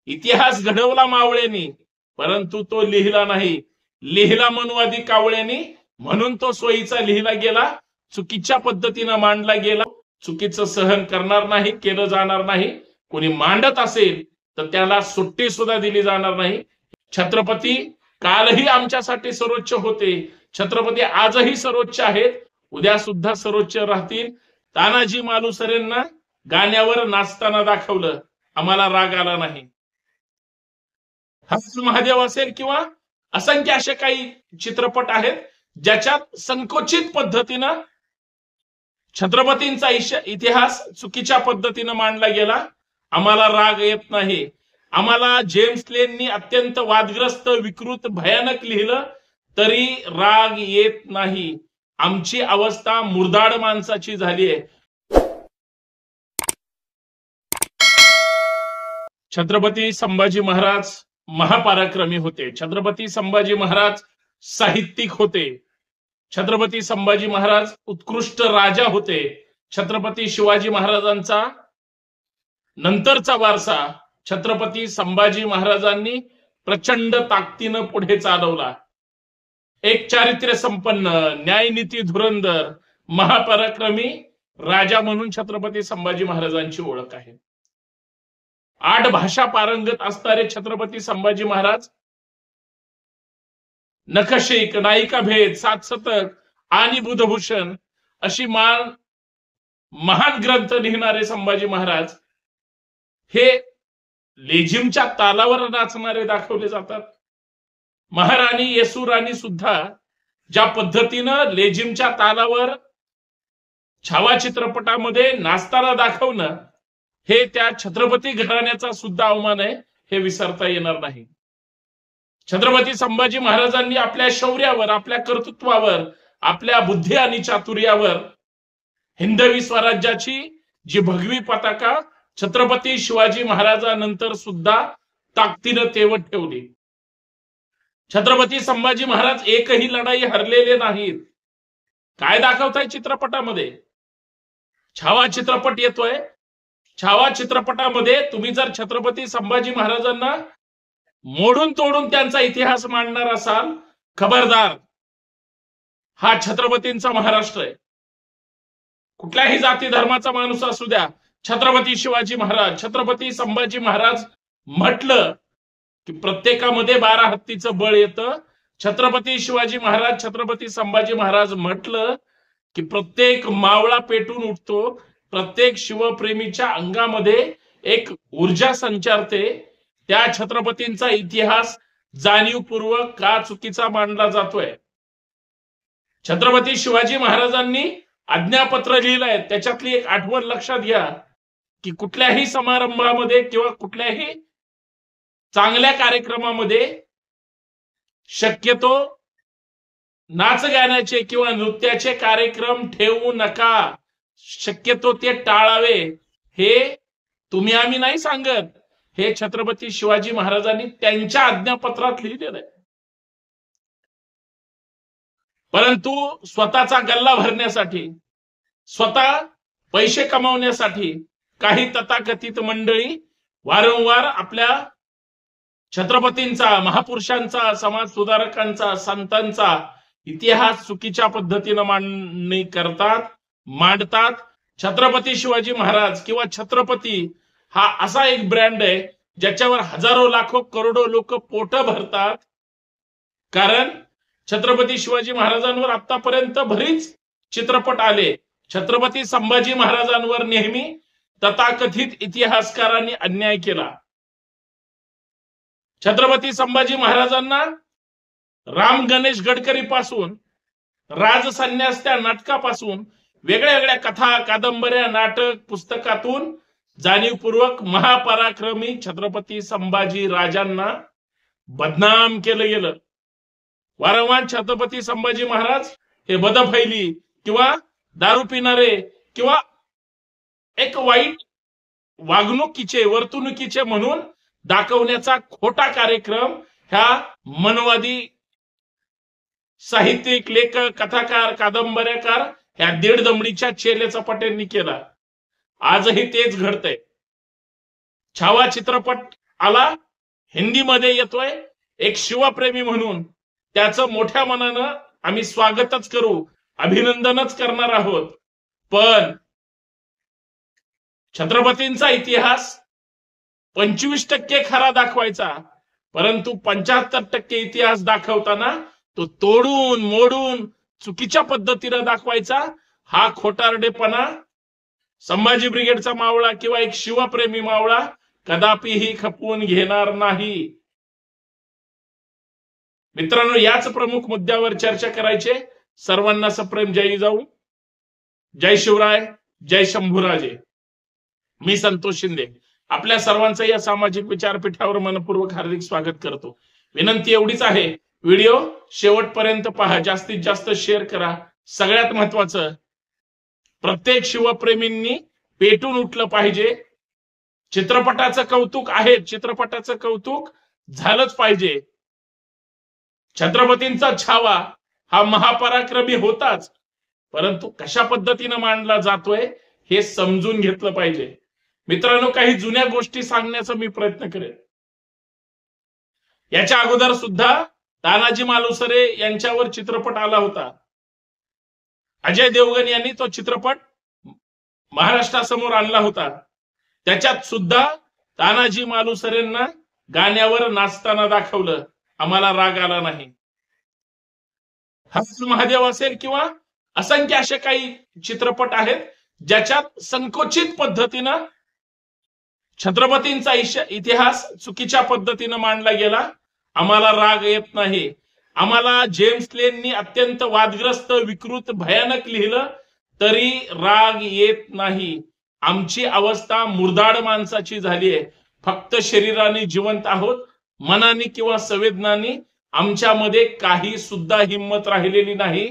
इतिहास घडवला मावळ्यांनी, परंतु तो लिहिला नाही. लिहिला मनुवादी कावळ्यांनी, म्हणून तो सोयीचा लिहिला गेला, चुकीच्या पद्धतीनं मांडला गेला. चुकीचं सहन करणार नाही, केलं जाणार नाही. कोणी मांडत असेल तर त्याला सुट्टी सुद्धा दिली जाणार नाही. छत्रपती कालही आमच्यासाठी सर्वोच्च होते, छत्रपती आजही सर्वोच्च आहेत, उद्या सुद्धा सर्वोच्च राहतील. तानाजी मालुसरेंना गाण्यावर नाचताना दाखवलं, आम्हाला राग आला नाही. हस महादेव असेल किंवा असंख्य असे काही चित्रपट आहेत ज्याच्यात संकोचित पद्धतीनं छत्रपतींचा इतिहास चुकीच्या पद्धतीनं मांडला गेला. आम्हाला राग येत नाही. आम्हाला जेम्स लेननी अत्यंत वादग्रस्त, विकृत, भयानक लिहिलं तरी राग येत नाही. आमची अवस्था मुर्दाड माणसाची झाली आहे. छत्रपती संभाजी महाराज महापराक्रमी होते. छत्रपती संभाजी महाराज साहित्यिक होते. छत्रपती संभाजी महाराज उत्कृष्ट राजा होते. छत्रपती शिवाजी महाराजांचा नंतरचा वारसा छत्रपती संभाजी महाराजांनी प्रचंड ताकदीनं पुढे चालवला. एक चारित्र्य संपन्न, न्यायनीती धुरंधर, महापराक्रमी राजा म्हणून छत्रपती संभाजी महाराजांची ओळख आहे. 8 भाषा पारंगत असणारे छत्रपती संभाजी महाराज नखशिक, नायिका भेद, 7 शतक आणि बुधभूषण अशी महान ग्रंथ लिहिणारे संभाजी महाराज हे लेझिमच्या तालावर नाचणारे दाखवले जातात. महाराणी येसुराणी सुद्धा ज्या पद्धतीनं लेझिमच्या तालावर छावा चित्रपटामध्ये नाचताना दाखवणं हे त्या छत्रपती घराण्याचा सुद्धा अवमान आहे, हे विसरता येणार नाही. छत्रपती संभाजी महाराजांनी आपल्या शौर्यावर, आपल्या कर्तृत्वावर, आपल्या बुद्धी आणि चातुर्यावर हिंदवी स्वराज्याची जी भगवी पताका छत्रपती शिवाजी महाराजांनंतर सुद्धा ताकदीनं तेवत ठेवली. छत्रपती संभाजी महाराज एकही लढाई हरलेले नाहीत. काय दाखवताय चित्रपटामध्ये? छावा चित्रपट येतोय. छावा चित्रपटामध्ये तुम्ही जर छत्रपती संभाजी महाराजांना मोडून तोडून त्यांचा इतिहास मांडणार असाल, खबरदार, हा छत्रपतींचा महाराष्ट्र आहे. कुठल्याही जाती धर्माचा माणूस असू द्या, छत्रपती शिवाजी महाराज, छत्रपती संभाजी महाराज म्हटलं की प्रत्येकामध्ये 12 हत्तीचं बळ येतं. छत्रपती शिवाजी महाराज, छत्रपती संभाजी महाराज म्हटलं की प्रत्येक मावळा पेटून उठतो. प्रत्येक शिवप्रेमीच्या अंगामध्ये एक ऊर्जा संचारते. त्या छत्रपतींचा इतिहास जाणीवपूर्वक का चुकीचा मांडला जातोय? छत्रपती शिवाजी महाराजांनी आज्ञापत्र लिहिलंय, त्याच्यातली एक आठवण लक्षात घ्या की कुठल्याही समारंभामध्ये किंवा कुठल्याही चांगल्या कार्यक्रमामध्ये शक्यतो नाच गाण्याचे किंवा नृत्याचे कार्यक्रम ठेवू नका. शक्यतो ते टाळावे. हे तुम्ही आम्ही नाही सांगत, हे छत्रपती शिवाजी महाराजांनी त्यांच्या आज्ञापत्रात लिहिलेलं आहे. परंतु स्वतःचा गल्ला भरण्यासाठी, स्वतः पैसे कमावण्यासाठी काही तथाकथित मंडळी वारंवार आपल्या छत्रपतींचा, महापुरुषांचा, समाज सुधारकांचा, संतांचा इतिहास चुकीच्या पद्धतीनं मांडतात. छत्रपती शिवाजी महाराज किंवा छत्रपती हा असा एक ब्रँड आहे ज्याच्यावर हजारो, लाखो, करोडो लोक पोट भरतात. कारण छत्रपती शिवाजी महाराजांवर आतापर्यंत बरीच चित्रपट आले. छत्रपती संभाजी महाराजांवर नेहमी तथाकथित इतिहासकारांनी अन्याय केला. छत्रपती संभाजी महाराजांना राम गणेश गडकरी पासून, राजसन्यास त्या नाटकापासून, वेगळ्या वेगळ्या कथा, कादंबऱ्या, नाटक, पुस्तकातून जाणीवपूर्वक महापराक्रमी छत्रपती संभाजी राजांना बदनाम केलं गेलं. वारंवार छत्रपती संभाजी महाराज हे बदफैली किंवा दारू पिणारे किंवा एक वाईट वागणुकीचे, वर्तणुकीचे म्हणून दाखवण्याचा खोटा कार्यक्रम ह्या मनवादी साहित्यिक, लेखक, कथाकार, कादंबऱ्याकार ह्या दीड दमडीच्या चेले चपाट्यांनी केला. आजही तेच घडतंय. छावा चित्रपट आला, हिंदीमध्ये येतोय, एक शिवप्रेमी म्हणून त्याचं मोठ्या मनानं आम्ही स्वागतच करू, अभिनंदनच करणार आहोत. पण छत्रपतींचा इतिहास 25% खरा दाखवायचा, परंतु 75% इतिहास दाखवताना तो तोडून मोडून चुकीच्या पद्धतीनं दाखवायचा, हा खोटारडेपणा संभाजी ब्रिगेडचा मावळा किंवा एक शिवप्रेमी मावळा कदापिही खपवून घेणार नाही. मित्रांनो, याच प्रमुख मुद्द्यावर चर्चा करायचे. सर्वांना सप्रेम जय जाऊ, जय शिवराय, जय शंभूराजे. मी संतोष शिंदे आपल्या सर्वांचं या सामाजिक विचारपीठावर मनपूर्वक हार्दिक स्वागत करतो. विनंती एवढीच आहे, व्हिडिओ शेवटपर्यंत पहा, जास्तीत जास्त शेअर करा. सगळ्यात महत्वाचं, प्रत्येक शिवप्रेमींनी पेटून उठलं पाहिजे. चित्रपटाचं कौतुक आहे, चित्रपटाचं कौतुक झालंच पाहिजे. छत्रपतींचा छावा हा महापराक्रमी होताच, परंतु कशा पद्धतीनं मांडला जातोय हे समजून घेतलं पाहिजे. मित्रांनो, काही जुन्या गोष्टी सांगण्याचा मी प्रयत्न करेन. याच्या अगोदर सुद्धा तानाजी मालुसरे यांच्यावर चित्रपट आला होता. अजय देवगण यांनी तो चित्रपट महाराष्ट्रासमोर आणला होता. त्याच्यात सुद्धा तानाजी मालुसरेंना गाण्यावर नाचताना दाखवलं, आम्हाला राग आला नाही. हस महादेव असेल किंवा असंख्य असे काही चित्रपट आहेत ज्याच्यात संकोचित पद्धतीनं छत्रपतींचा इतिहास चुकीच्या पद्धतीनं मांडला गेला. आम्हाला राग येत नाही. आम्हाला जेम्स लेननी अत्यंत वादग्रस्त, विकृत, भयानक लिहिलं तरी राग येत नाही. आमची अवस्था मुर्दाड माणसाची झाली आहे. फक्त शरीराने जिवंत आहोत, मनाने किंवा संवेदनाने आमच्यामध्ये काही सुद्धा हिंमत राहिलेली नाही.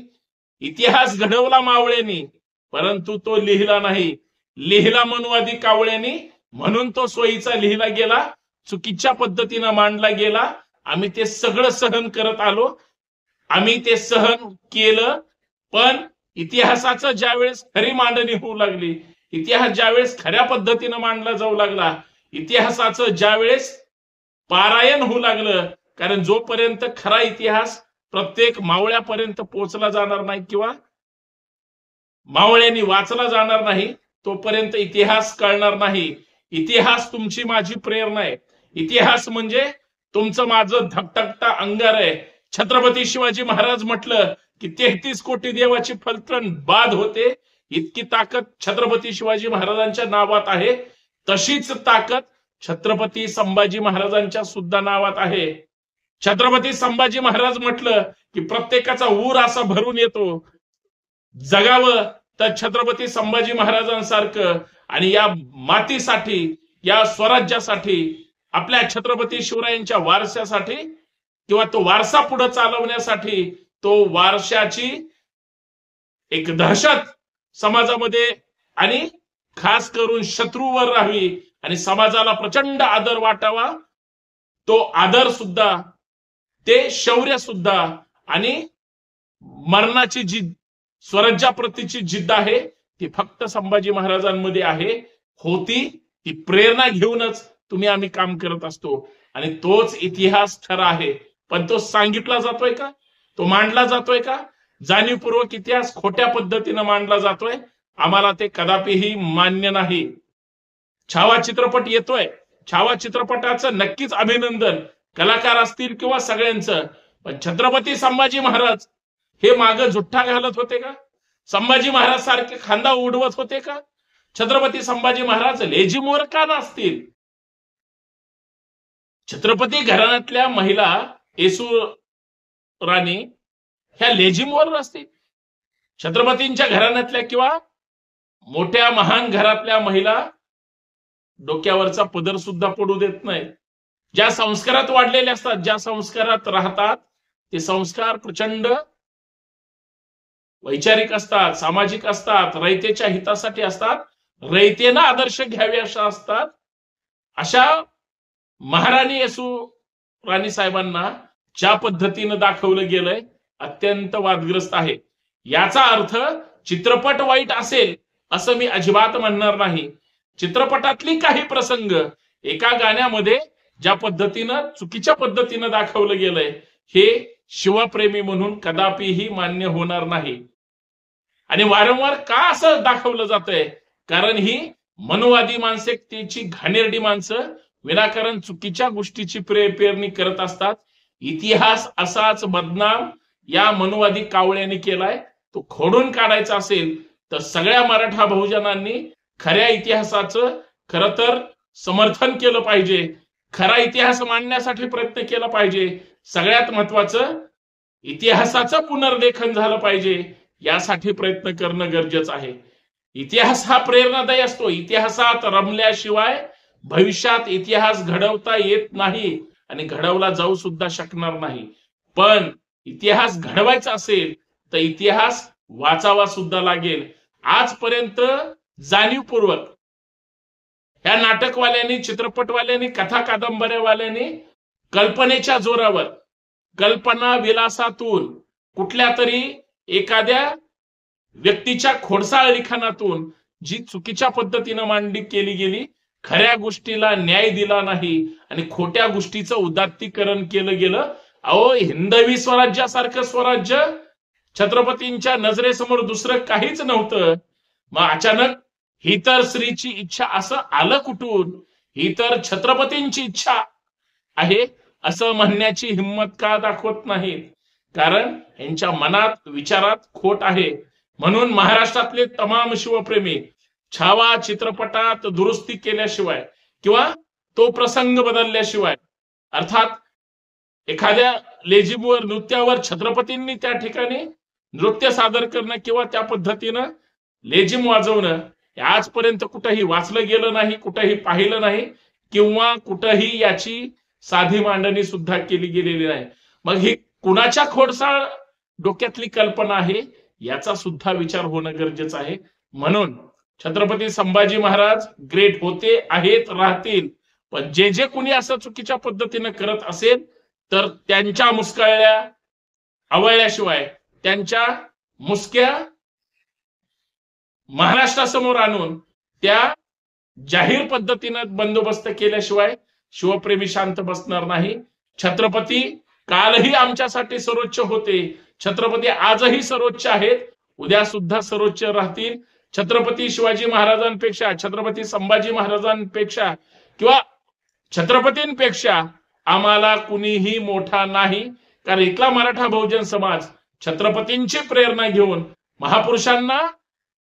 इतिहास घडवला मावळ्यांनी, परंतु तो लिहिला नाही. लिहिला मनुवादी कावळ्यांनी, म्हणून तो सोयीचा लिहिला गेला, चुकीच्या पद्धतीनं मांडला गेला. आम्ही ते सगळं सहन करत आलो, आम्ही ते सहन केलं. पण इतिहासाचं ज्यावेळेस खरी मांडणी होऊ लागली, इतिहास ज्यावेळेस खऱ्या पद्धतीनं मांडला जाऊ लागला, इतिहासाचं ज्यावेळेस पारायण होऊ लागलं, कारण जोपर्यंत खरा इतिहास प्रत्येक मावळ्यापर्यंत पोहोचला जाणार नाही किंवा मावळ्यांनी वाचला जाणार नाही, तोपर्यंत इतिहास कळणार नाही. इतिहास तुमची माझी प्रेरणा आहे. इतिहास म्हणजे तुमचं माझं धगधगता अंगार आहे. छत्रपती शिवाजी महाराज म्हटलं की 33 कोटी देवाची फलटण बाद होते, इतकी ताकद छत्रपती शिवाजी महाराजांच्या नावात आहे. तशीच ताकद छत्रपती संभाजी महाराजांच्या सुद्धा नावात आहे. छत्रपती संभाजी महाराज म्हटलं की प्रत्येकाचा ऊर असा भरून येतो. जगावं तर छत्रपती संभाजी महाराजांसारखं, आणि या मातीसाठी, या स्वराज्यासाठी, आपल्या छत्रपती शिवरायांच्या वारशासाठी किंवा तो वारसा पुढे चालवण्यासाठी, तो वारशाची एक दहशत समाजामध्ये आणि खास करून शत्रूवर राहावी आणि समाजाला प्रचंड आदर वाटावा. तो आदर सुद्धा, ते शौर्य सुद्धा आणि मरणाची जी स्वराज्याप्रतीची जिद्द आहे ती फक्त संभाजी महाराजांमध्ये आहे, होती. ती प्रेरणा घेऊनच आम्ही काम करत असतो आणि तोच इतिहास खरा आहे. पण तो सांगितला जातोय का? तो मांडला जातोय का? जाणीवपूर्वक इतिहास खोट्या पद्धतीनं मांडला जातोय. आम्हाला ते कदापिही मान्य नाही. छावा चित्रपट येतोय, छावा चित्रपटाचं नक्कीच अभिनंदन, कलाकार असतील किंवा सगळ्यांचं. पण छत्रपती संभाजी महाराज हे मागं जुठ्ठा घालत होते का? संभाजी महाराज सारखे खांदा उडवत होते का? छत्रपती संभाजी महाराज लेझिमवर का नसतील? छत्रपती घराण्यातल्या महिला येसू राणी ह्या लेझिमवर नसतील. छत्रपतींच्या घराण्यातल्या किंवा मोठ्या महान घरातल्या महिला डोक्यावरचा पदर सुद्धा पडू देत नाही. ज्या संस्कारात वाढलेले असतात, ज्या संस्कारात राहतात, ते संस्कार प्रचंड वैचारिक असतात, सामाजिक असतात, रयतेच्या हितासाठी असतात, रयतेनं आदर्श घ्यावे अशा असतात. अशा महाराणी येसू राणी साहेबांना ज्या पद्धतीनं दाखवलं गेलंय अत्यंत वादग्रस्त आहे. याचा अर्थ चित्रपट वाईट असेल असं मी अजिबात म्हणणार नाही. चित्रपटातली काही प्रसंग एका गाण्यामध्ये ज्या पद्धतीनं चुकीच्या पद्धतीनं दाखवलं गेलंय हे शिवप्रेमी म्हणून कदापिही मान्य होणार नाही. आणि वारंवार का असं दाखवलं जातंय? कारण ही मनोवादी मानसिकतेची घाणेरडी माणसं विनाकारण चुकीच्या गोष्टीची पेरणी करत असतात. इतिहास असाच बदनाम या मनोवादी कावळ्यांनी केलाय. तो खोडून काढायचा असेल तर सगळ्या मराठा बहुजनांनी खऱ्या इतिहासाचं खरं तर समर्थन केलं पाहिजे. खरा इतिहास मांडण्यासाठी प्रयत्न केला पाहिजे. सगळ्यात महत्वाचं इतिहासाचं पुनर्लेखन झालं पाहिजे. यासाठी प्रयत्न करणं गरजेचं आहे. इतिहास हा प्रेरणादायी असतो. इतिहासात रमल्याशिवाय भविष्यात इतिहास घडवता येत नाही आणि घडवला जाऊ सुद्धा शकणार नाही. पण इतिहास घडवायचा असेल तर इतिहास वाचावा सुद्धा लागेल. आजपर्यंत जाणीवपूर्वक ह्या नाटकवाल्यांनी, चित्रपटवाल्यांनी, कथा कादंबऱ्यावाल्यांनी कल्पनेच्या जोरावर, कल्पना विलासातून, कुठल्या तरी एखाद्या व्यक्तीच्या खोडसाळ लिखाणातून जी चुकीच्या पद्धतीनं मांडणी केली गेली, खऱ्या गोष्टीला न्याय दिला नाही आणि खोट्या गोष्टीचं उदात्तीकरण केलं गेलं. अहो, हिंदवी स्वराज्यासारखं स्वराज्य छत्रपतींच्या नजरेसमोर दुसरं काहीच नव्हतं. मग अचानक ही तर स्त्रीची इच्छा असं आलं कुठून? ही तर छत्रपतींची इच्छा आहे असं म्हणण्याची हिंमत का दाखवत नाहीत? कारण यांच्या मनात, विचारात खोट आहे. म्हणून महाराष्ट्रातले तमाम शिवप्रेमी छावा चित्रपटात दुरुस्ती केल्याशिवाय किंवा तो प्रसंग बदलल्याशिवाय, अर्थात एखाद्या लेझिमवर, नृत्यावर छत्रपतींनी त्या ठिकाणी नृत्य सादर करणं किंवा त्या पद्धतीनं लेझिम वाजवणं आजपर्यंत कुठेही वाचलं गेलं नाही, कुठेही पाहिलं नाही किंवा कुठेही याची साधी मांडणी सुद्धा केली गेलेली नाही. मग ही कुणाच्या खोडसाळ डोक्यातली कल्पना आहे याचा सुद्धा विचार होणं गरजेचं आहे. म्हणून छत्रपती संभाजी महाराज ग्रेट होते, आहेत, राहतील. पण जे जे कुणी असं चुकीच्या पद्धतीनं करत असेल तर त्यांच्या मुस्कळल्या आवळल्याशिवाय, त्यांच्या मुसक्या महाराष्ट्रासमोर आणून त्या जाहीर पद्धतीनं बंदोबस्त केल्याशिवाय शिवप्रेमी शांत बसणार नाही. छत्रपती कालही आमच्यासाठी सर्वोच्च होते. छत्रपती आजही सर्वोच्च आहेत, उद्या सुद्धा सर्वोच्च राहतील. छत्रपती शिवाजी महाराजांपेक्षा, छत्रपती संभाजी महाराजांपेक्षा किंवा छत्रपतींपेक्षा आम्हाला कुणीही मोठा नाही. कारण इथला मराठा बहुजन समाज छत्रपतींची प्रेरणा घेऊन, महापुरुषांना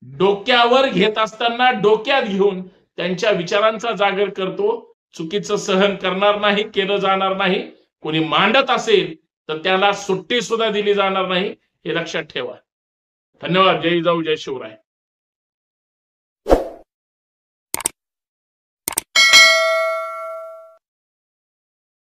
डोक्यावर घेत असताना डोक्यात घेऊन त्यांच्या विचारांचा जागर करतो. चुकीचं सहन करणार नाही, केलं जाणार नाही. कोणी मांडत असेल तर त्याला सुट्टी सुद्धा दिली जाणार नाही, हे लक्षात ठेवा. धन्यवाद. जय जाऊ, जय शिवराय.